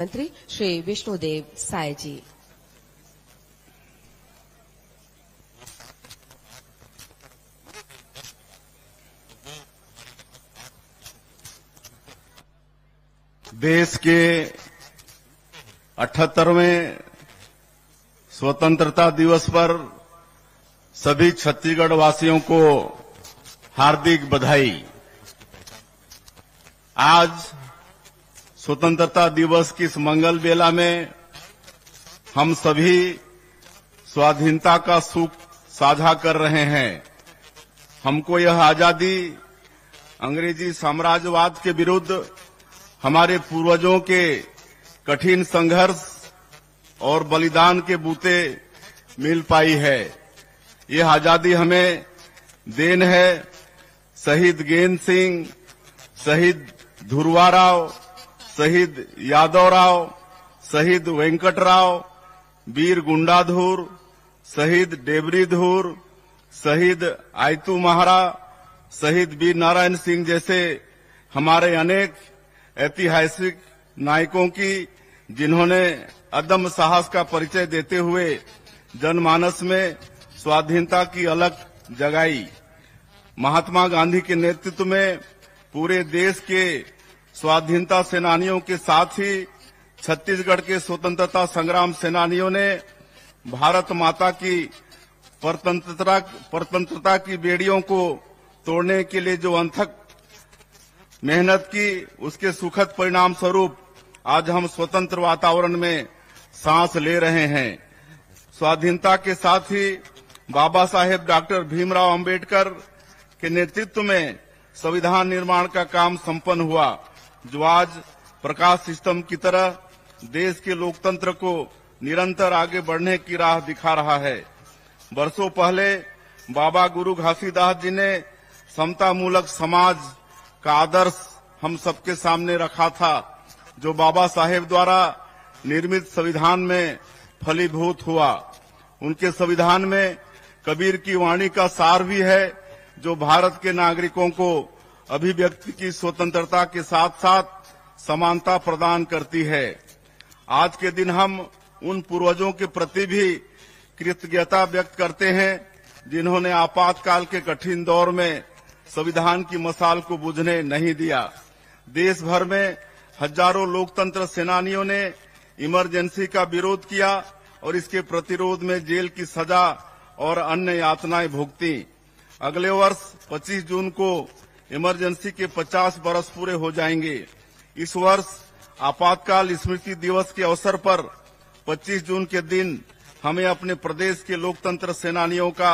मंत्री श्री विष्णुदेव साय जी। देश के 78वें स्वतंत्रता दिवस पर सभी छत्तीसगढ़ वासियों को हार्दिक बधाई। आज स्वतंत्रता दिवस की इस मंगल बेला में हम सभी स्वाधीनता का सुख साझा कर रहे हैं। हमको यह आजादी अंग्रेजी साम्राज्यवाद के विरुद्ध हमारे पूर्वजों के कठिन संघर्ष और बलिदान के बूते मिल पाई है। यह आजादी हमें देन है शहीद गेंद सिंह, शहीद धुरवा राव, शहीद यादव राव, शहीद वेंकटराव, वीर गुंडाधुर, शहीद डेबरीधुर, शहीद आयतू महारा, शहीद वीर नारायण सिंह जैसे हमारे अनेक ऐतिहासिक नायकों की, जिन्होंने अदम्य साहस का परिचय देते हुए जनमानस में स्वाधीनता की अलख जगाई। महात्मा गांधी के नेतृत्व में पूरे देश के स्वाधीनता सेनानियों के साथ ही छत्तीसगढ़ के स्वतंत्रता संग्राम सेनानियों ने भारत माता की परतंत्रता की बेड़ियों को तोड़ने के लिए जो अथक मेहनत की, उसके सुखद परिणाम स्वरूप आज हम स्वतंत्र वातावरण में सांस ले रहे हैं। स्वाधीनता के साथ ही बाबा साहेब डॉक्टर भीमराव अंबेडकर के नेतृत्व में संविधान निर्माण का काम संपन्न हुआ, जो आज प्रकाश स्तंभ की तरह देश के लोकतंत्र को निरंतर आगे बढ़ने की राह दिखा रहा है। वर्षों पहले बाबा गुरु घासीदास जी ने समता मूलक समाज का आदर्श हम सबके सामने रखा था, जो बाबा साहेब द्वारा निर्मित संविधान में फलीभूत हुआ। उनके संविधान में कबीर की वाणी का सार भी है, जो भारत के नागरिकों को अभिव्यक्ति की स्वतंत्रता के साथ साथ समानता प्रदान करती है। आज के दिन हम उन पूर्वजों के प्रति भी कृतज्ञता व्यक्त करते हैं, जिन्होंने आपातकाल के कठिन दौर में संविधान की मशाल को बुझने नहीं दिया। देश भर में हजारों लोकतंत्र सेनानियों ने इमरजेंसी का विरोध किया और इसके प्रतिरोध में जेल की सजा और अन्य यातनाएं भुगती। अगले वर्ष 25 जून को इमरजेंसी के 50 बरस पूरे हो जाएंगे। इस वर्ष आपातकाल स्मृति दिवस के अवसर पर 25 जून के दिन हमें अपने प्रदेश के लोकतंत्र सेनानियों का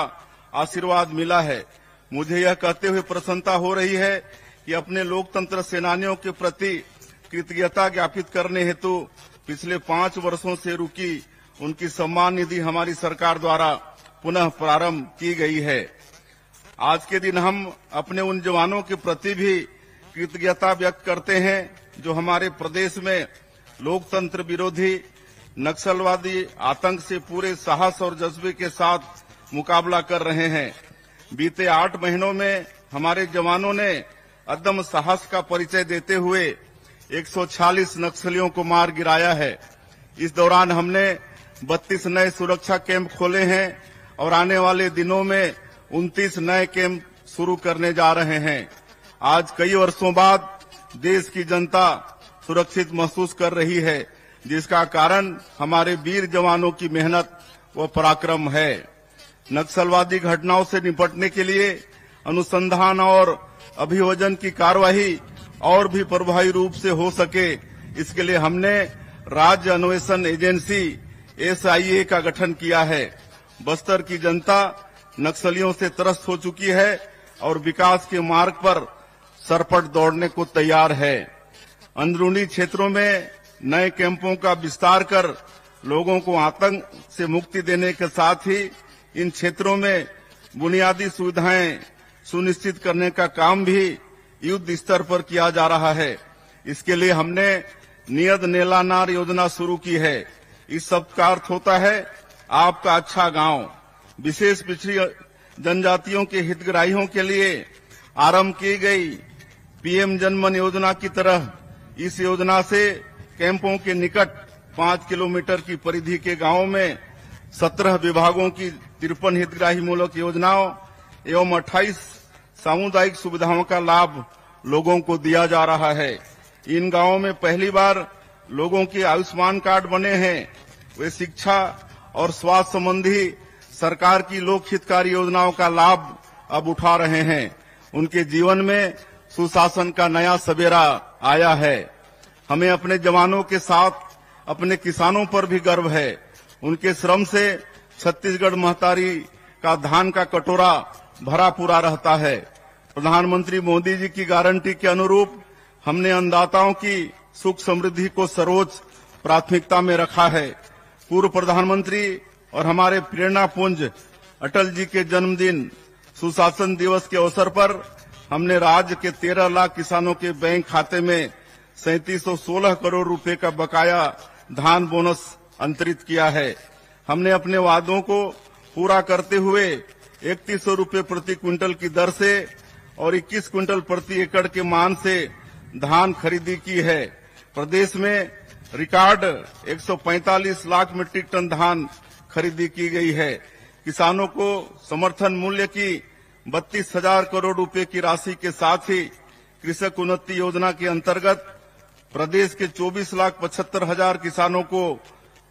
आशीर्वाद मिला है। मुझे यह कहते हुए प्रसन्नता हो रही है कि अपने लोकतंत्र सेनानियों के प्रति कृतज्ञता ज्ञापित करने हेतु पिछले 5 वर्षों से रुकी उनकी सम्मान निधि हमारी सरकार द्वारा पुनः प्रारंभ की गई है। आज के दिन हम अपने उन जवानों के प्रति भी कृतज्ञता व्यक्त करते हैं, जो हमारे प्रदेश में लोकतंत्र विरोधी नक्सलवादी आतंक से पूरे साहस और जज्बे के साथ मुकाबला कर रहे हैं। बीते 8 महीनों में हमारे जवानों ने अदम्य साहस का परिचय देते हुए 146 नक्सलियों को मार गिराया है। इस दौरान हमने 32 नए सुरक्षा कैंप खोले हैं और आने वाले दिनों में 29 नए कैंप शुरू करने जा रहे हैं। आज कई वर्षों बाद देश की जनता सुरक्षित महसूस कर रही है, जिसका कारण हमारे वीर जवानों की मेहनत व पराक्रम है। नक्सलवादी घटनाओं से निपटने के लिए अनुसंधान और अभियोजन की कार्यवाही और भी प्रभावी रूप से हो सके, इसके लिए हमने राज्य अन्वेषण एजेंसी SIA का गठन किया है। बस्तर की जनता नक्सलियों से त्रस्त हो चुकी है और विकास के मार्ग पर सरपट दौड़ने को तैयार है। अंदरूनी क्षेत्रों में नए कैंपों का विस्तार कर लोगों को आतंक से मुक्ति देने के साथ ही इन क्षेत्रों में बुनियादी सुविधाएं सुनिश्चित करने का काम भी युद्ध स्तर पर किया जा रहा है। इसके लिए हमने नियत नेलानार योजना शुरू की है। इस सब का अर्थ होता है आपका अच्छा गांव। विशेष पिछड़ी जनजातियों के हितग्राहियों के लिए आरंभ की गई पीएम जनमन योजना की तरह इस योजना से कैंपों के निकट 5 किलोमीटर की परिधि के गांवों में 17 विभागों की 53 हितग्राही मूलक योजनाओं एवं 28 सामुदायिक सुविधाओं का लाभ लोगों को दिया जा रहा है। इन गांवों में पहली बार लोगों के आयुष्मान कार्ड बने हैं। वे शिक्षा और स्वास्थ्य संबंधी सरकार की लोक हितकारी योजनाओं का लाभ अब उठा रहे हैं। उनके जीवन में सुशासन का नया सवेरा आया है। हमें अपने जवानों के साथ अपने किसानों पर भी गर्व है। उनके श्रम से छत्तीसगढ़ महतारी का धान का कटोरा भरा पूरा रहता है। प्रधानमंत्री मोदी जी की गारंटी के अनुरूप हमने अन्नदाताओं की सुख समृद्धि को सर्वोच्च प्राथमिकता में रखा है। पूर्व प्रधानमंत्री और हमारे प्रेरणा पुंज अटल जी के जन्मदिन सुशासन दिवस के अवसर पर हमने राज्य के 13 लाख किसानों के बैंक खाते में 3716 करोड़ रुपए का बकाया धान बोनस अंतरित किया है। हमने अपने वादों को पूरा करते हुए 3100 रुपए प्रति क्विंटल की दर से और 21 क्विंटल प्रति एकड़ के मान से धान खरीदी की है। प्रदेश में रिकॉर्ड 145 लाख मीट्रिक टन धान खरीदी की गई है। किसानों को समर्थन मूल्य की 32,000 करोड़ रुपए की राशि के साथ ही कृषक उन्नति योजना के अंतर्गत प्रदेश के 24,75,000 किसानों को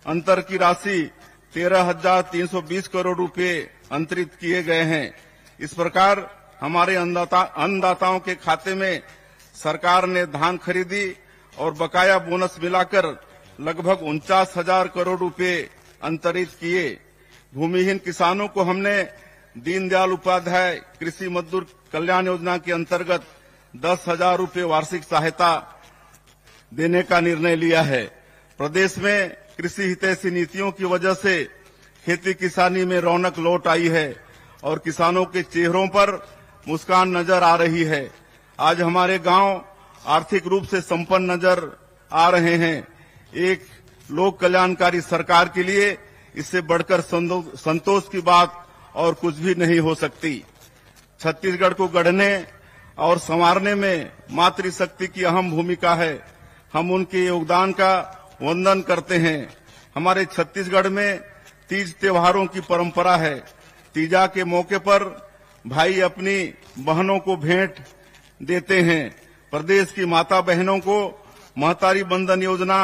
अंतर की राशि 13,320 करोड़ रुपए अंतरित किए गए हैं। इस प्रकार हमारे अन्नदाताओं के खाते में सरकार ने धान खरीदी और बकाया बोनस मिलाकर लगभग 49,000 करोड़ रुपए अंतरित किए। भूमिहीन किसानों को हमने दीनदयाल उपाध्याय कृषि मजदूर कल्याण योजना के अंतर्गत 10,000 रुपए वार्षिक सहायता देने का निर्णय लिया है। प्रदेश में कृषि हितैषी नीतियों की वजह से खेती किसानी में रौनक लौट आई है और किसानों के चेहरों पर मुस्कान नजर आ रही है। आज हमारे गांव आर्थिक रूप से संपन्न नजर आ रहे हैं। एक लोक कल्याणकारी सरकार के लिए इससे बढ़कर संतोष की बात और कुछ भी नहीं हो सकती। छत्तीसगढ़ को गढ़ने और संवारने में मातृशक्ति की अहम भूमिका है। हम उनके योगदान का वंदन करते हैं। हमारे छत्तीसगढ़ में तीज त्योहारों की परंपरा है। तीजा के मौके पर भाई अपनी बहनों को भेंट देते हैं। प्रदेश की माता बहनों को महतारी बंधन योजना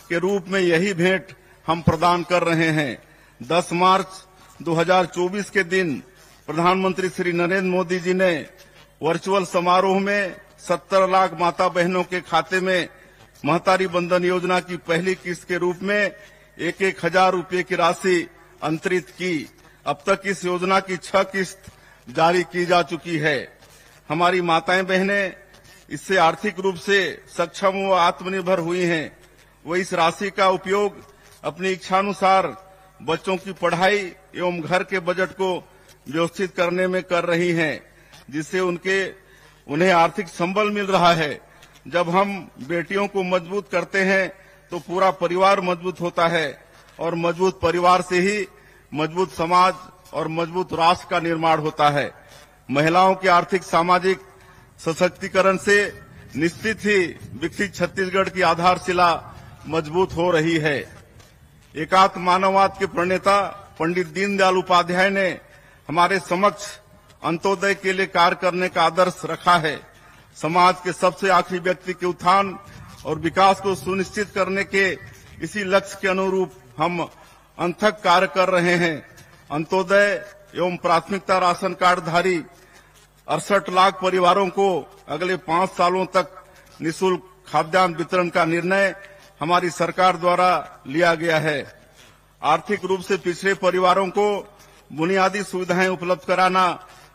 के रूप में यही भेंट हम प्रदान कर रहे हैं। 10 मार्च 2024 के दिन प्रधानमंत्री श्री नरेंद्र मोदी जी ने वर्चुअल समारोह में 70 लाख माता बहनों के खाते में महतारी बंधन योजना की पहली किस्त के रूप में 1,000 रुपए की राशि अंतरित की। अब तक इस योजना की 6 किस्त जारी की जा चुकी है। हमारी माताएं बहनें इससे आर्थिक रूप से सक्षम व आत्मनिर्भर हुई हैं। वो इस राशि का उपयोग अपनी इच्छानुसार बच्चों की पढ़ाई एवं घर के बजट को व्यवस्थित करने में कर रही हैं, जिससे उन्हें आर्थिक संबल मिल रहा है। जब हम बेटियों को मजबूत करते हैं तो पूरा परिवार मजबूत होता है और मजबूत परिवार से ही मजबूत समाज और मजबूत राष्ट्र का निर्माण होता है। महिलाओं के आर्थिक सामाजिक सशक्तिकरण से निश्चित ही विकसित छत्तीसगढ़ की आधारशिला मजबूत हो रही है। एकात्म मानववाद के प्रणेता पंडित दीनदयाल उपाध्याय ने हमारे समक्ष अंत्योदय के लिए कार्य करने का आदर्श रखा है। समाज के सबसे आखिरी व्यक्ति के उत्थान और विकास को सुनिश्चित करने के इसी लक्ष्य के अनुरूप हम अथक कार्य कर रहे हैं। अंत्योदय एवं प्राथमिकता राशन कार्ड धारी 68 लाख परिवारों को अगले 5 सालों तक निःशुल्क खाद्यान्न वितरण का निर्णय हमारी सरकार द्वारा लिया गया है। आर्थिक रूप से पिछड़े परिवारों को बुनियादी सुविधाएं उपलब्ध कराना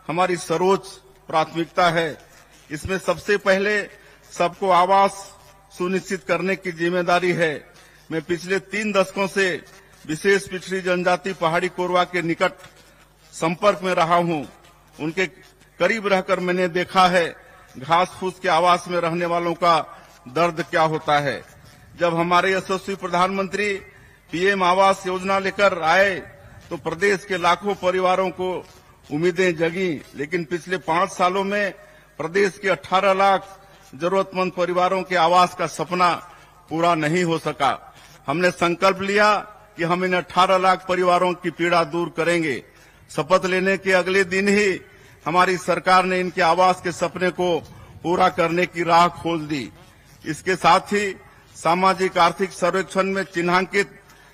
हमारी सर्वोच्च प्राथमिकता है। इसमें सबसे पहले सबको आवास सुनिश्चित करने की जिम्मेदारी है। मैं पिछले 3 दशकों से विशेष पिछड़ी जनजाति पहाड़ी कोरवा के निकट संपर्क में रहा हूं। उनके करीब रहकर मैंने देखा है घास फूस के आवास में रहने वालों का दर्द क्या होता है। जब हमारे यशस्वी प्रधानमंत्री पीएम आवास योजना लेकर आए तो प्रदेश के लाखों परिवारों को उम्मीदें जगी, लेकिन पिछले 5 सालों में प्रदेश के 18 लाख जरूरतमंद परिवारों के आवास का सपना पूरा नहीं हो सका। हमने संकल्प लिया कि हम इन 18 लाख परिवारों की पीड़ा दूर करेंगे। शपथ लेने के अगले दिन ही हमारी सरकार ने इनके आवास के सपने को पूरा करने की राह खोल दी। इसके साथ ही सामाजिक आर्थिक सर्वेक्षण में चिन्हांकित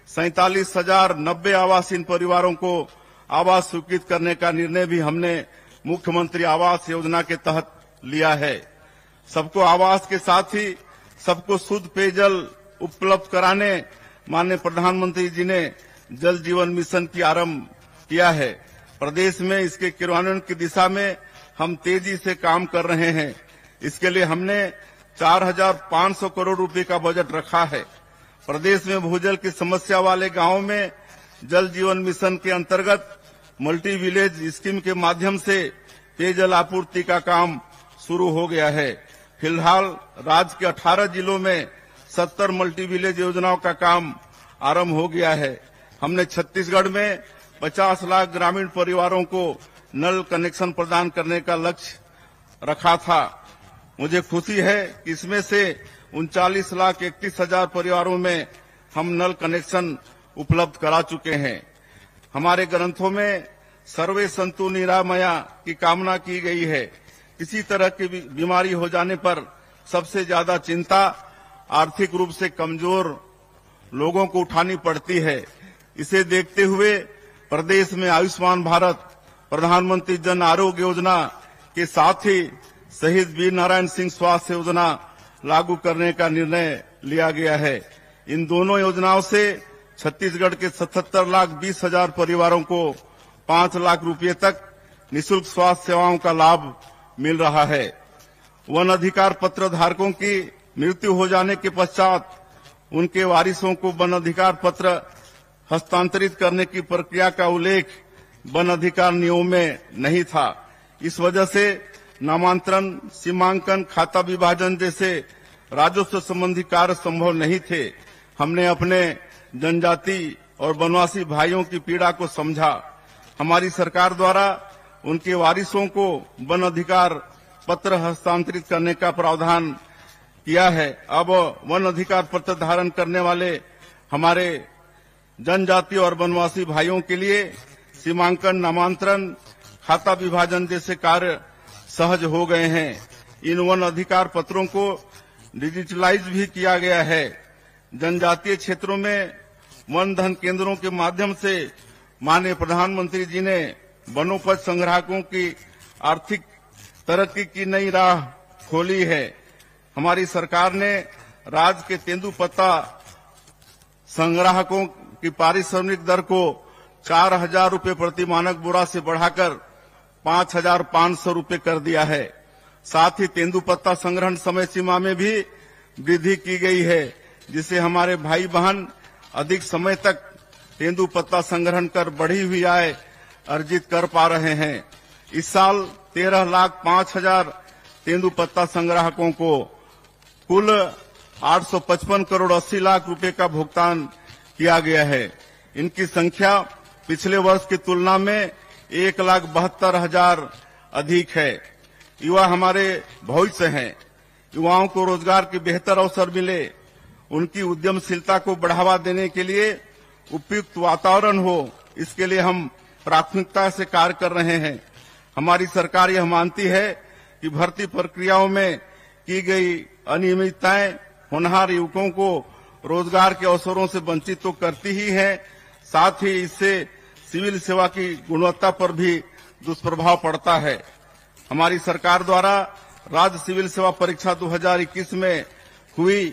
47,090 आवासीन परिवारों को आवास स्वीकृत करने का निर्णय भी हमने मुख्यमंत्री आवास योजना के तहत लिया है। सबको आवास के साथ ही सबको शुद्ध पेयजल उपलब्ध कराने माननीय प्रधानमंत्री जी ने जल जीवन मिशन की आरंभ किया है। प्रदेश में इसके क्रियान्वयन की दिशा में हम तेजी से काम कर रहे हैं। इसके लिए हमने 4,500 करोड़ रुपए का बजट रखा है। प्रदेश में भूजल की समस्या वाले गांवों में जल जीवन मिशन के अंतर्गत मल्टी विलेज स्कीम के माध्यम से पेयजल आपूर्ति का काम शुरू हो गया है। फिलहाल राज्य के 18 जिलों में 70 मल्टी विलेज योजनाओं का काम आरंभ हो गया है। हमने छत्तीसगढ़ में 50 लाख ग्रामीण परिवारों को नल कनेक्शन प्रदान करने का लक्ष्य रखा था। मुझे खुशी है कि इसमें से 39,31,000 परिवारों में हम नल कनेक्शन उपलब्ध करा चुके हैं। हमारे ग्रंथों में सर्वे संतु निरामया की कामना की गई है। किसी तरह की बीमारी हो जाने पर सबसे ज्यादा चिंता आर्थिक रूप से कमजोर लोगों को उठानी पड़ती है। इसे देखते हुए प्रदेश में आयुष्मान भारत, प्रधानमंत्री जन आरोग्य योजना के साथ ही शहीद वीर नारायण सिंह स्वास्थ्य योजना लागू करने का निर्णय लिया गया है। इन दोनों योजनाओं से छत्तीसगढ़ के 77,20,000 परिवारों को 5 लाख रुपए तक निःशुल्क स्वास्थ्य सेवाओं का लाभ मिल रहा है। वन अधिकार पत्र धारकों की मृत्यु हो जाने के पश्चात उनके वारिसों को वन अधिकार पत्र हस्तांतरित करने की प्रक्रिया का उल्लेख वन अधिकार नियमों में नहीं था। इस वजह से नामांतरण, सीमांकन, खाता विभाजन जैसे राजस्व संबंधी कार्य संभव नहीं थे। हमने अपने जनजाति और वनवासी भाइयों की पीड़ा को समझा। हमारी सरकार द्वारा उनके वारिसों को वन अधिकार पत्र हस्तांतरित करने का प्रावधान किया है। अब वन अधिकार पत्र धारण करने वाले हमारे जनजाति और वनवासी भाइयों के लिए सीमांकन, नामांतरण, खाता विभाजन जैसे कार्य सहज हो गए हैं। इन वन अधिकार पत्रों को डिजिटलाइज भी किया गया है। जनजातीय क्षेत्रों में वन धन केंद्रों के माध्यम से माननीय प्रधानमंत्री जी ने वनोपज संग्राहकों की आर्थिक तरक्की की नई राह खोली है। हमारी सरकार ने राज्य के तेंदुपत्ता संग्राहकों की पारिश्रमिक दर को 4,000 रुपए प्रति मानक बोरा से बढ़ाकर 5,500 रुपए कर दिया है। साथ ही तेंदुपत्ता संग्रहण समय सीमा में भी वृद्धि की गई है, जिससे हमारे भाई बहन अधिक समय तक तेंदुपत्ता संग्रहण कर बढ़ी हुई आय अर्जित कर पा रहे हैं। इस साल 13,05,000 तेंदुपत्ता संग्राहकों को कुल 855 करोड़ 80 लाख रुपए का भुगतान किया गया है। इनकी संख्या पिछले वर्ष की तुलना में 1,72,000 अधिक है। युवा हमारे भविष्य हैं। युवाओं को रोजगार के बेहतर अवसर मिले, उनकी उद्यमशीलता को बढ़ावा देने के लिए उपयुक्त वातावरण हो, इसके लिए हम प्राथमिकता से कार्य कर रहे हैं। हमारी सरकार यह मानती है कि भर्ती प्रक्रियाओं में की गई अनियमितताएं होनहार युवकों को रोजगार के अवसरों से वंचित तो करती ही है, साथ ही इससे सिविल सेवा की गुणवत्ता पर भी दुष्प्रभाव पड़ता है। हमारी सरकार द्वारा राज्य सिविल सेवा परीक्षा 2021 में हुई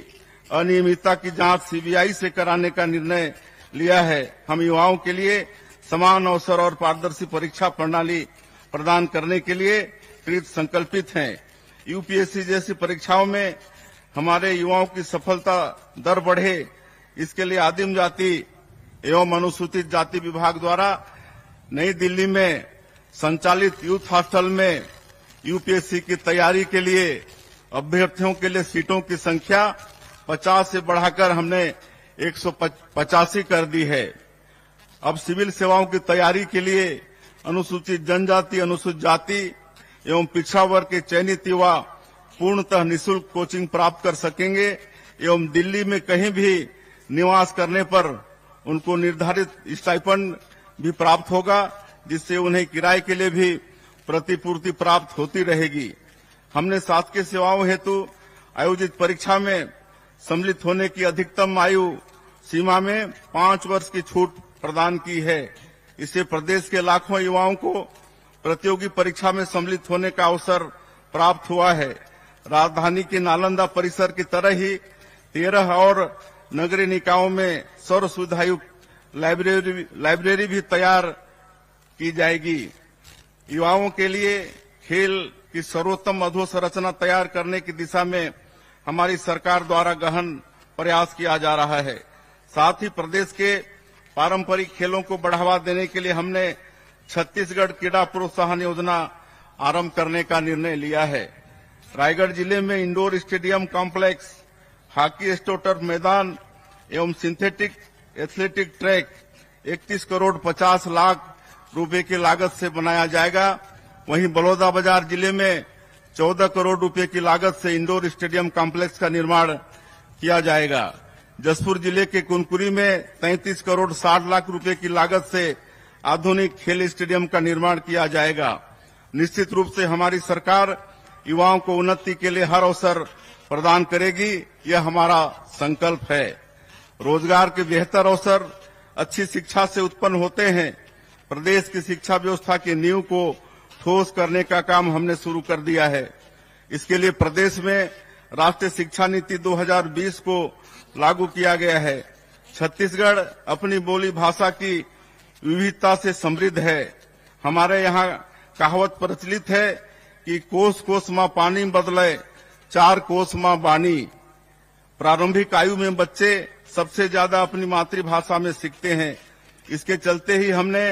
अनियमितता की जांच सीबीआई से कराने का निर्णय लिया है। हम युवाओं के लिए समान अवसर और पारदर्शी परीक्षा प्रणाली प्रदान करने के लिए कृत संकल्पित हैं। यूपीएससी जैसी परीक्षाओं में हमारे युवाओं की सफलता दर बढ़े, इसके लिए आदिम जाति एवं अनुसूचित जाति विभाग द्वारा नई दिल्ली में संचालित यूथ हॉस्टल में यूपीएससी की तैयारी के लिए अभ्यर्थियों के लिए सीटों की संख्या 50 से बढ़ाकर हमने 185 कर दी है। अब सिविल सेवाओं की तैयारी के लिए अनुसूचित जनजाति, अनुसूचित जाति एवं पिछड़ा वर्ग के चयनित युवा पूर्णतः निःशुल्क कोचिंग प्राप्त कर सकेंगे। एवं दिल्ली में कहीं भी निवास करने पर उनको निर्धारित स्टाइपेंड भी प्राप्त होगा, जिससे उन्हें किराए के लिए भी प्रतिपूर्ति प्राप्त होती रहेगी। हमने शासकीय सेवाओं हेतु आयोजित परीक्षा में सम्मिलित होने की अधिकतम आयु सीमा में 5 वर्ष की छूट प्रदान की है। इससे प्रदेश के लाखों युवाओं को प्रतियोगी परीक्षा में सम्मिलित होने का अवसर प्राप्त हुआ है। राजधानी के नालंदा परिसर की तरह ही 13 और नगरीय निकायों में सर्व सुविधायुक्त लाइब्रेरी भी तैयार की जाएगी। युवाओं के लिए खेल की सर्वोत्तम अधोसंरचना तैयार करने की दिशा में हमारी सरकार द्वारा गहन प्रयास किया जा रहा है। साथ ही प्रदेश के पारंपरिक खेलों को बढ़ावा देने के लिए हमने छत्तीसगढ़ क्रीड़ा प्रोत्साहन योजना आरंभ करने का निर्णय लिया है। रायगढ़ जिले में इंडोर स्टेडियम कॉम्प्लेक्स, हॉकी स्टोटर मैदान एवं synthetic athletic track 31 crore 50 lakh रुपए की लागत से बनाया जाएगा। वहीं बलौदाबाजार जिले में 14 करोड़ रुपए की लागत से इंडोर स्टेडियम कॉम्प्लेक्स का निर्माण किया जाएगा। जसपुर जिले के कुनकुरी में 33 करोड़ 60 लाख रुपए की लागत से आधुनिक खेल स्टेडियम का निर्माण किया जाएगा। निश्चित रूप से हमारी सरकार युवाओं को उन्नति के लिए हर अवसर प्रदान करेगी, यह हमारा संकल्प है। रोजगार के बेहतर अवसर अच्छी शिक्षा से उत्पन्न होते हैं। प्रदेश की शिक्षा व्यवस्था की नींव को ठोस करने का काम हमने शुरू कर दिया है। इसके लिए प्रदेश में राष्ट्रीय शिक्षा नीति 2020 को लागू किया गया है। छत्तीसगढ़ अपनी बोली भाषा की विविधता से समृद्ध है। हमारे यहाँ कहावत प्रचलित है कि कोस कोस माँ पानी बदले 4 कोस माँ बानी। प्रारंभिक आयु में बच्चे सबसे ज्यादा अपनी मातृभाषा में सीखते हैं। इसके चलते ही हमने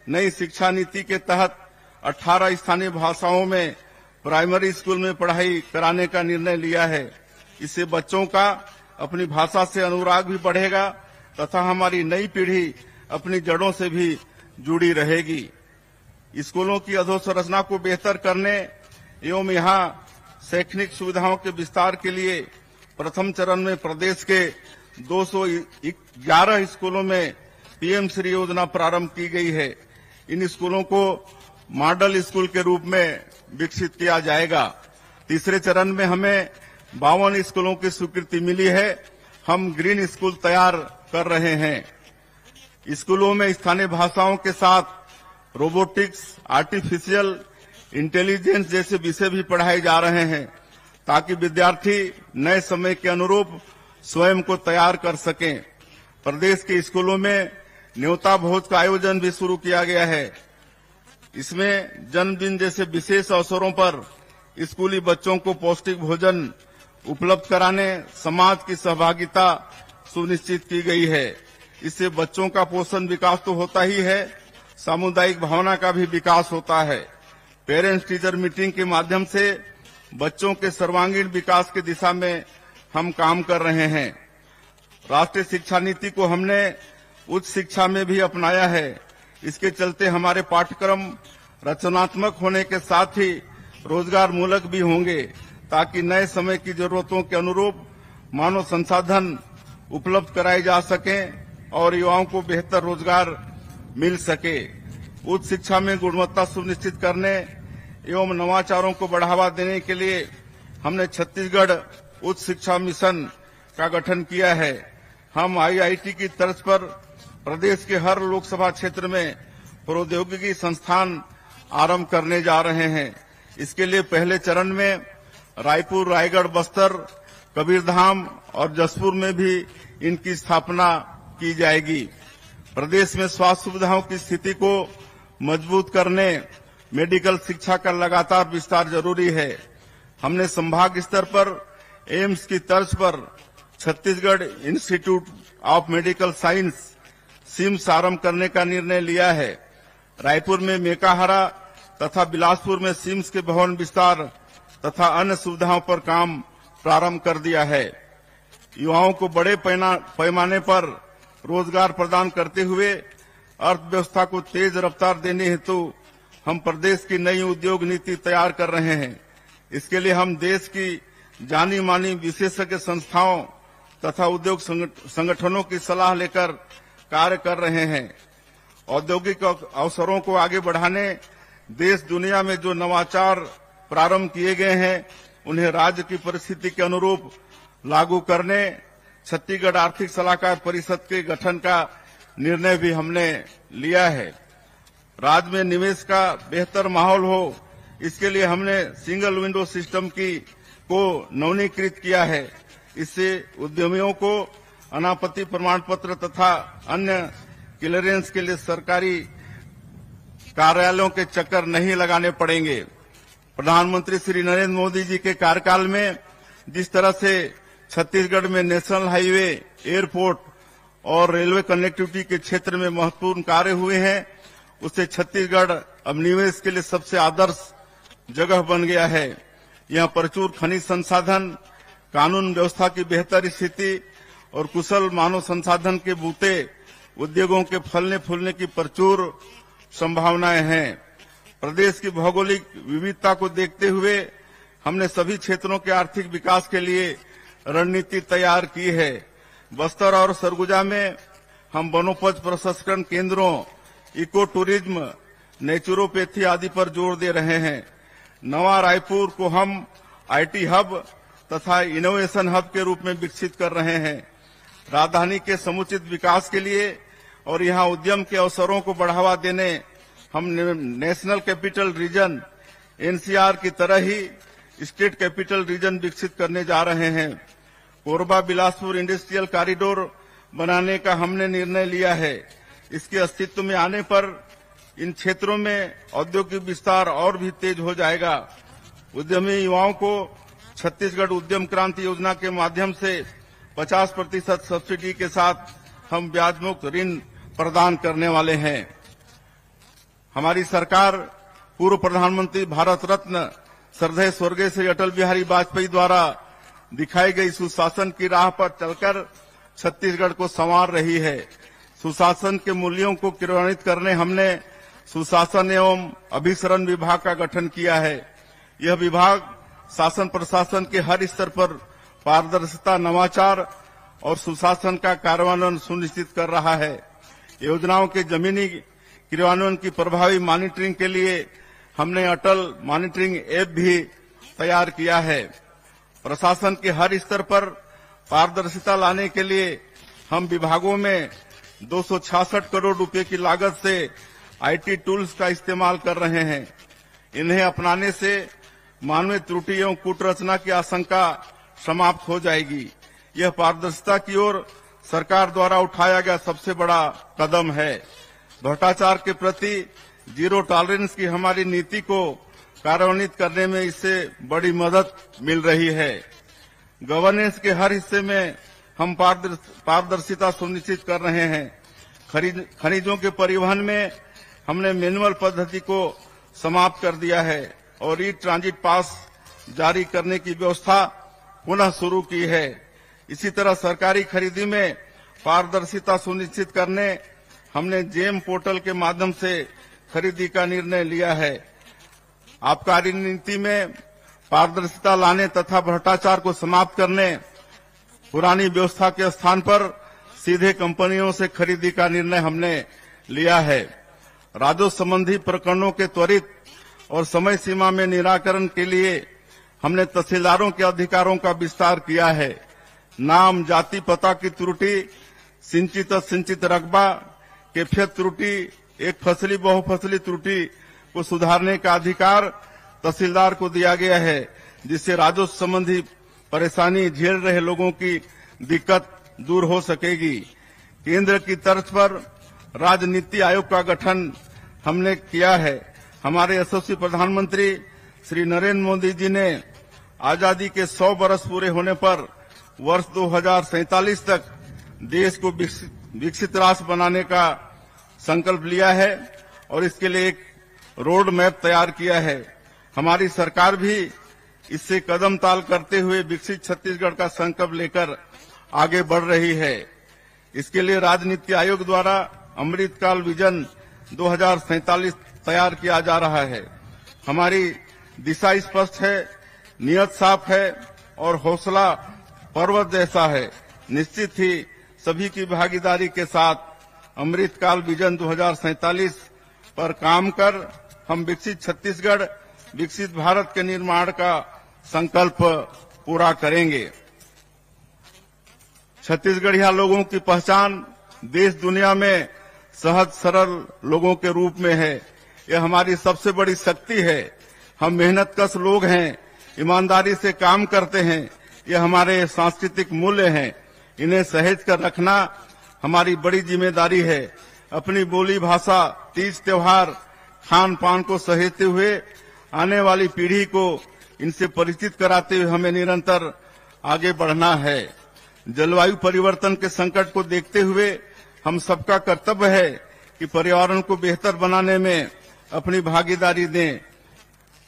नई शिक्षा नीति के तहत 18 स्थानीय भाषाओं में प्राइमरी स्कूल में पढ़ाई कराने का निर्णय लिया है। इससे बच्चों का अपनी भाषा से अनुराग भी बढ़ेगा तथा हमारी नई पीढ़ी अपनी जड़ों से भी जुड़ी रहेगी। स्कूलों की अधोसंरचना को बेहतर करने एवं यहाँ शैक्षणिक सुविधाओं के विस्तार के लिए प्रथम चरण में प्रदेश के 211 स्कूलों में पीएम श्री योजना प्रारंभ की गई है। इन स्कूलों को मॉडल स्कूल के रूप में विकसित किया जाएगा। तीसरे चरण में हमें 52 स्कूलों की स्वीकृति मिली है। हम ग्रीन स्कूल तैयार कर रहे हैं। स्कूलों में स्थानीय भाषाओं के साथ रोबोटिक्स, आर्टिफिशियल इंटेलिजेंस जैसे विषय भी पढ़ाए जा रहे हैं, ताकि विद्यार्थी नए समय के अनुरूप स्वयं को तैयार कर सकें। प्रदेश के स्कूलों में न्योता भोज का आयोजन भी शुरू किया गया है। इसमें जन्मदिन जैसे विशेष अवसरों पर स्कूली बच्चों को पौष्टिक भोजन उपलब्ध कराने समाज की सहभागिता सुनिश्चित की गई है। इससे बच्चों का पोषण विकास तो होता ही है, सामुदायिक भावना का भी विकास होता है। पेरेंट्स टीचर मीटिंग के माध्यम से बच्चों के सर्वांगीण विकास की दिशा में हम काम कर रहे हैं। राष्ट्रीय शिक्षा नीति को हमने उच्च शिक्षा में भी अपनाया है। इसके चलते हमारे पाठ्यक्रम रचनात्मक होने के साथ ही रोजगार मूलक भी होंगे, ताकि नए समय की जरूरतों के अनुरूप मानव संसाधन उपलब्ध कराए जा सकें और युवाओं को बेहतर रोजगार मिल सके। उच्च शिक्षा में गुणवत्ता सुनिश्चित करने एवं नवाचारों को बढ़ावा देने के लिए हमने छत्तीसगढ़ उच्च शिक्षा मिशन का गठन किया है। हम आईआईटी की तर्ज पर प्रदेश के हर लोकसभा क्षेत्र में प्रौद्योगिकी संस्थान आरंभ करने जा रहे हैं। इसके लिए पहले चरण में रायपुर, रायगढ़, बस्तर, कबीरधाम और जसपुर में भी इनकी स्थापना की जाएगी। प्रदेश में स्वास्थ्य सुविधाओं की स्थिति को मजबूत करने मेडिकल शिक्षा का लगातार विस्तार जरूरी है। हमने संभाग स्तर पर एम्स की तर्ज पर Chhattisgarh institute of medical science CIMS आरंभ करने का निर्णय लिया है। रायपुर में मेकाहारा तथा बिलासपुर में सिम्स के भवन विस्तार तथा अन्य सुविधाओं पर काम प्रारंभ कर दिया है। युवाओं को बड़े पैमाने पर रोजगार प्रदान करते हुए अर्थव्यवस्था को तेज रफ्तार देने हेतु हम प्रदेश की नई उद्योग नीति तैयार कर रहे हैं। इसके लिए हम देश की जानी मानी विशेषज्ञ संस्थाओं तथा उद्योग संगठनों की सलाह लेकर कार्य कर रहे हैं। औद्योगिक अवसरों को आगे बढ़ाने देश दुनिया में जो नवाचार प्रारंभ किए गए हैं उन्हें राज्य की परिस्थिति के अनुरूप लागू करने छत्तीसगढ़ आर्थिक सलाहकार परिषद के गठन का निर्णय भी हमने लिया है। राज्य में निवेश का बेहतर माहौल हो, इसके लिए हमने सिंगल विंडो सिस्टम को नवीनीकृत किया है। इससे उद्यमियों को अनापत्ति प्रमाण पत्र तथा अन्य क्लियरेंस के लिए सरकारी कार्यालयों के चक्कर नहीं लगाने पड़ेंगे। प्रधानमंत्री श्री नरेंद्र मोदी जी के कार्यकाल में जिस तरह से छत्तीसगढ़ में नेशनल हाईवे, एयरपोर्ट और रेलवे कनेक्टिविटी के क्षेत्र में महत्वपूर्ण कार्य हुए हैं, उससे छत्तीसगढ़ अब निवेश के लिए सबसे आदर्श जगह बन गया है। यहां प्रचुर खनिज संसाधन, कानून व्यवस्था की बेहतर स्थिति और कुशल मानव संसाधन के बूते उद्योगों के फलने फूलने की प्रचुर संभावनाएं हैं। प्रदेश की भौगोलिक विविधता को देखते हुए हमने सभी क्षेत्रों के आर्थिक विकास के लिए रणनीति तैयार की है। बस्तर और सरगुजा में हम वनोपज प्रसंस्करण केंद्रों, इको टूरिज्म, नेचुरोपैथी आदि पर जोर दे रहे हैं। नवा रायपुर को हम आईटी हब तथा इनोवेशन हब के रूप में विकसित कर रहे हैं। राजधानी के समुचित विकास के लिए और यहां उद्यम के अवसरों को बढ़ावा देने हम नेशनल कैपिटल रीजन एनसीआर की तरह ही स्टेट कैपिटल रीजन विकसित करने जा रहे हैं। कोरबा बिलासपुर इंडस्ट्रियल कॉरिडोर बनाने का हमने निर्णय लिया है। इसके अस्तित्व में आने पर इन क्षेत्रों में औद्योगिक विस्तार और भी तेज हो जाएगा। उद्यमी युवाओं को छत्तीसगढ़ उद्यम क्रांति योजना के माध्यम से 50% सब्सिडी के साथ हम ब्याज मुक्त ऋण प्रदान करने वाले हैं। हमारी सरकार पूर्व प्रधानमंत्री भारत रत्न श्रद्धेय स्वर्गीय श्री अटल बिहारी वाजपेयी द्वारा दिखाई गई सुशासन की राह पर चलकर छत्तीसगढ़ को संवार रही है। सुशासन के मूल्यों को क्रियान्वित करने हमने सुशासन एवं अभिसरण विभाग का गठन किया है। यह विभाग शासन प्रशासन के हर स्तर पर पारदर्शिता, नवाचार और सुशासन का कार्यान्वयन सुनिश्चित कर रहा है। योजनाओं के जमीनी क्रियान्वयन की प्रभावी मॉनिटरिंग के लिए हमने अटल मॉनिटरिंग ऐप भी तैयार किया है। प्रशासन के हर स्तर पर पारदर्शिता लाने के लिए हम विभागों में 266 करोड़ रुपए की लागत से आईटी टूल्स का इस्तेमाल कर रहे हैं। इन्हें अपनाने से मानवीय त्रुटि एवं कूटरचना की आशंका समाप्त हो जाएगी। यह पारदर्शिता की ओर सरकार द्वारा उठाया गया सबसे बड़ा कदम है। भ्रष्टाचार के प्रति जीरो टॉलरेंस की हमारी नीति को कार्यान्वित करने में इससे बड़ी मदद मिल रही है। गवर्नेंस के हर हिस्से में हम पारदर्शिता सुनिश्चित कर रहे हैं। खनिजों के परिवहन में हमने मैनुअल पद्धति को समाप्त कर दिया है और ई ट्रांजिट पास जारी करने की व्यवस्था पुनः शुरू की है। इसी तरह सरकारी खरीदी में पारदर्शिता सुनिश्चित करने हमने जेम पोर्टल के माध्यम से खरीदी का निर्णय लिया है। आबकारी नीति में पारदर्शिता लाने तथा भ्रष्टाचार को समाप्त करने पुरानी व्यवस्था के स्थान पर सीधे कंपनियों से खरीदी का निर्णय हमने लिया है। राजस्व संबंधी प्रकरणों के त्वरित और समय सीमा में निराकरण के लिए हमने तहसीलदारों के अधिकारों का विस्तार किया है। नाम, जाति, पता की त्रुटि, सिंचित असिंचित रकबा, कैफियत त्रुटि, एक फसली बहुफसली त्रुटि को सुधारने का अधिकार तहसीलदार को दिया गया है, जिससे राजस्व संबंधी परेशानी झेल रहे लोगों की दिक्कत दूर हो सकेगी। केंद्र की तर्ज पर राज्य नीति आयोग का गठन हमने किया है। हमारे यशस्वी प्रधानमंत्री श्री नरेंद्र मोदी जी ने आजादी के 100 वर्ष पूरे होने पर वर्ष 2047 तक देश को विकसित राष्ट्र बनाने का संकल्प लिया है और इसके लिए एक रोड मैप तैयार किया है। हमारी सरकार भी इससे कदम ताल करते हुए विकसित छत्तीसगढ़ का संकल्प लेकर आगे बढ़ रही है। इसके लिए राजनीति आयोग द्वारा अमृतकाल विजन 2047 तैयार किया जा रहा है। हमारी दिशा स्पष्ट है, नियत साफ है और हौसला पर्वत जैसा है। निश्चित ही सभी की भागीदारी के साथ अमृतकाल विजन 2047 पर काम कर हम विकसित छत्तीसगढ़, विकसित भारत के निर्माण का संकल्प पूरा करेंगे। छत्तीसगढ़िया लोगों की पहचान देश दुनिया में सहज सरल लोगों के रूप में है। यह हमारी सबसे बड़ी शक्ति है। हम मेहनतकश लोग हैं, ईमानदारी से काम करते हैं। यह हमारे सांस्कृतिक मूल्य हैं। इन्हें सहेज कर रखना हमारी बड़ी जिम्मेदारी है। अपनी बोली भाषा, तीज त्योहार, खान पान को सहेजते हुए आने वाली पीढ़ी को इनसे परिचित कराते हुए हमें निरंतर आगे बढ़ना है। जलवायु परिवर्तन के संकट को देखते हुए हम सबका कर्तव्य है कि पर्यावरण को बेहतर बनाने में अपनी भागीदारी दें।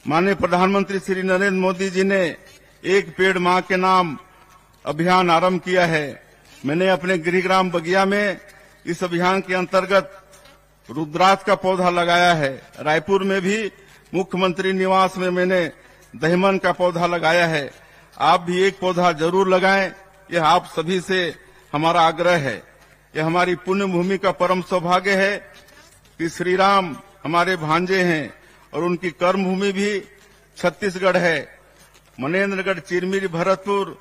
माननीय प्रधानमंत्री श्री नरेंद्र मोदी जी ने एक पेड़ मां के नाम अभियान आरंभ किया है। मैंने अपने गृहग्राम बगिया में इस अभियान के अंतर्गत रुद्राक्ष का पौधा लगाया है। रायपुर में भी मुख्यमंत्री निवास में मैंने दहिमन का पौधा लगाया है। आप भी एक पौधा जरूर लगाएं, यह आप सभी से हमारा आग्रह है। यह हमारी पुण्य भूमि का परम सौभाग्य है कि श्री राम हमारे भांजे हैं और उनकी कर्म भूमि भी छत्तीसगढ़ है। मनेन्द्रगढ़, चिरमिरी, भरतपुर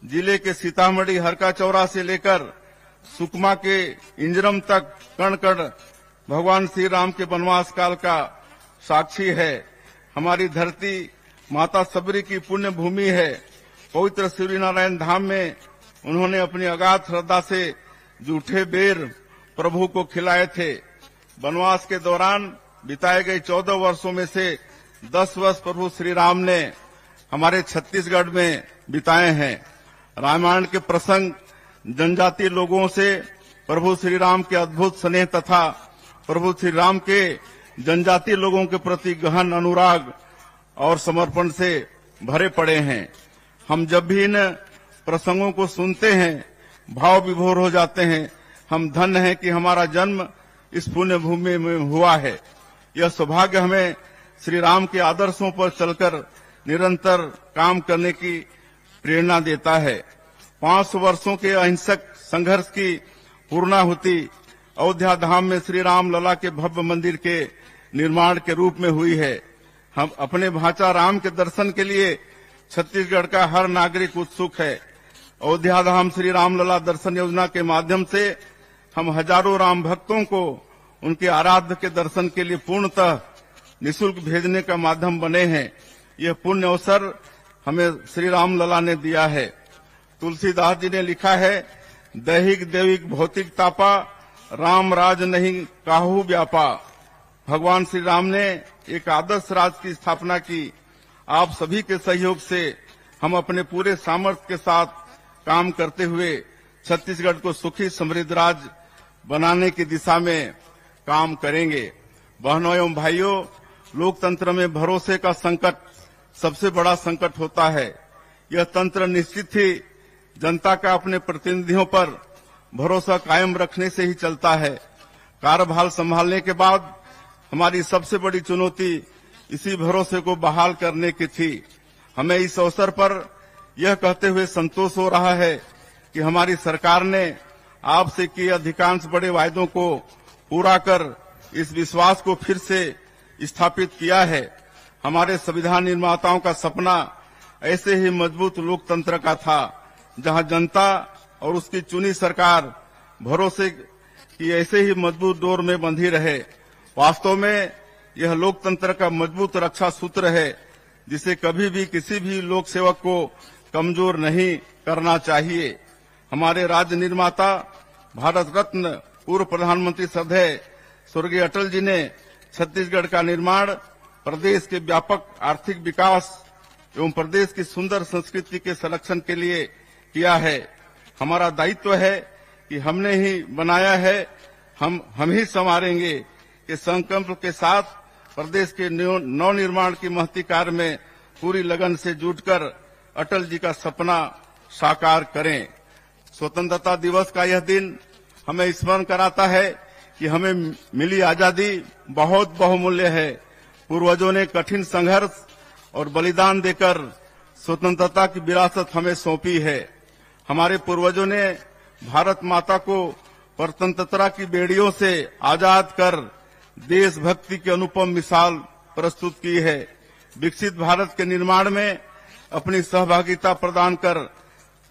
जिले के सीतामढ़ी, हरका चौरा से लेकर सुकमा के इंजरम तक कण कण भगवान श्री राम के वनवास काल का साक्षी है। हमारी धरती माता सबरी की पुण्य भूमि है। पवित्र सूर्यनारायण धाम में उन्होंने अपनी अगाध श्रद्धा से जूठे बेर प्रभु को खिलाए थे। वनवास के दौरान बिताए गए 14 वर्षों में से 10 वर्ष प्रभु श्री राम ने हमारे छत्तीसगढ़ में बिताए हैं। रामायण के प्रसंग जनजातीय लोगों से प्रभु श्री राम के अद्भुत स्नेह तथा प्रभु श्री राम के जनजातीय लोगों के प्रति गहन अनुराग और समर्पण से भरे पड़े हैं। हम जब भी इन प्रसंगों को सुनते हैं भाव विभोर हो जाते हैं। हम धन्य हैं कि हमारा जन्म इस पुण्य भूमि में हुआ है। यह सौभाग्य हमें श्री राम के आदर्शों पर चलकर निरंतर काम करने की प्रेरणा देता है। 500 वर्षों के अहिंसक संघर्ष की पूर्णाहुति अयोध्या धाम में श्री राम लला के भव्य मंदिर के निर्माण के रूप में हुई है। हम अपने भांचा राम के दर्शन के लिए छत्तीसगढ़ का हर नागरिक उत्सुक है। अयोध्या धाम श्री राम लला दर्शन योजना के माध्यम से हम हजारों राम भक्तों को उनके आराध्य के दर्शन के लिए पूर्णतः निःशुल्क भेजने का माध्यम बने हैं। यह पुण्य अवसर हमें श्री राम लला ने दिया है। तुलसीदास जी ने लिखा है, दैहिक दैविक भौतिक तापा, राम राज नहीं काहू व्यापा। भगवान श्री राम ने एक आदर्श राज की स्थापना की। आप सभी के सहयोग से हम अपने पूरे सामर्थ्य के साथ काम करते हुए छत्तीसगढ़ को सुखी समृद्ध राज्य बनाने की दिशा में काम करेंगे। बहनों एवं भाइयों, लोकतंत्र में भरोसे का संकट सबसे बड़ा संकट होता है। यह तंत्र निश्चित ही जनता का अपने प्रतिनिधियों पर भरोसा कायम रखने से ही चलता है। कार्यभार संभालने के बाद हमारी सबसे बड़ी चुनौती इसी भरोसे को बहाल करने की थी। हमें इस अवसर पर यह कहते हुए संतोष हो रहा है कि हमारी सरकार ने आपसे किए अधिकांश बड़े वायदों को पूरा कर इस विश्वास को फिर से स्थापित किया है। हमारे संविधान निर्माताओं का सपना ऐसे ही मजबूत लोकतंत्र का था, जहां जनता और उसकी चुनी सरकार भरोसे की ऐसे ही मजबूत डोर में बंधी रहे। वास्तव में यह लोकतंत्र का मजबूत रक्षा सूत्र है, जिसे कभी भी किसी भी लोक सेवक को कमजोर नहीं करना चाहिए। हमारे राज्य निर्माता भारत रत्न पूर्व प्रधानमंत्री श्रद्धेय स्वर्गीय अटल जी ने छत्तीसगढ़ का निर्माण प्रदेश के व्यापक आर्थिक विकास एवं प्रदेश की सुंदर संस्कृति के संरक्षण के लिए किया है। हमारा दायित्व है कि हमने ही बनाया है, हम ही संवारेंगे के संकल्प के साथ प्रदेश के नवनिर्माण की महती कार्य में पूरी लगन से जुटकर अटल जी का सपना साकार करें। स्वतंत्रता दिवस का यह दिन हमें स्मरण कराता है कि हमें मिली आजादी बहुत बहुमूल्य है। पूर्वजों ने कठिन संघर्ष और बलिदान देकर स्वतंत्रता की विरासत हमें सौंपी है। हमारे पूर्वजों ने भारत माता को स्वतंत्रता की बेड़ियों से आजाद कर देशभक्ति की अनुपम मिसाल प्रस्तुत की है। विकसित भारत के निर्माण में अपनी सहभागिता प्रदान कर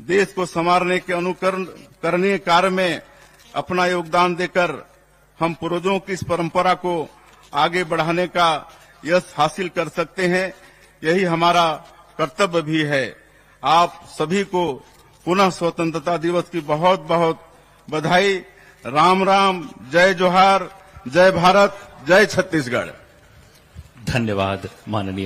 देश को संवारने के अनुकरण करने कार्य में अपना योगदान देकर हम पूर्वजों की इस परंपरा को आगे बढ़ाने का यश हासिल कर सकते हैं। यही हमारा कर्तव्य भी है। आप सभी को पुनः स्वतंत्रता दिवस की बहुत बहुत बधाई। राम राम, जय जोहार, जय भारत, जय छत्तीसगढ़। धन्यवाद माननीय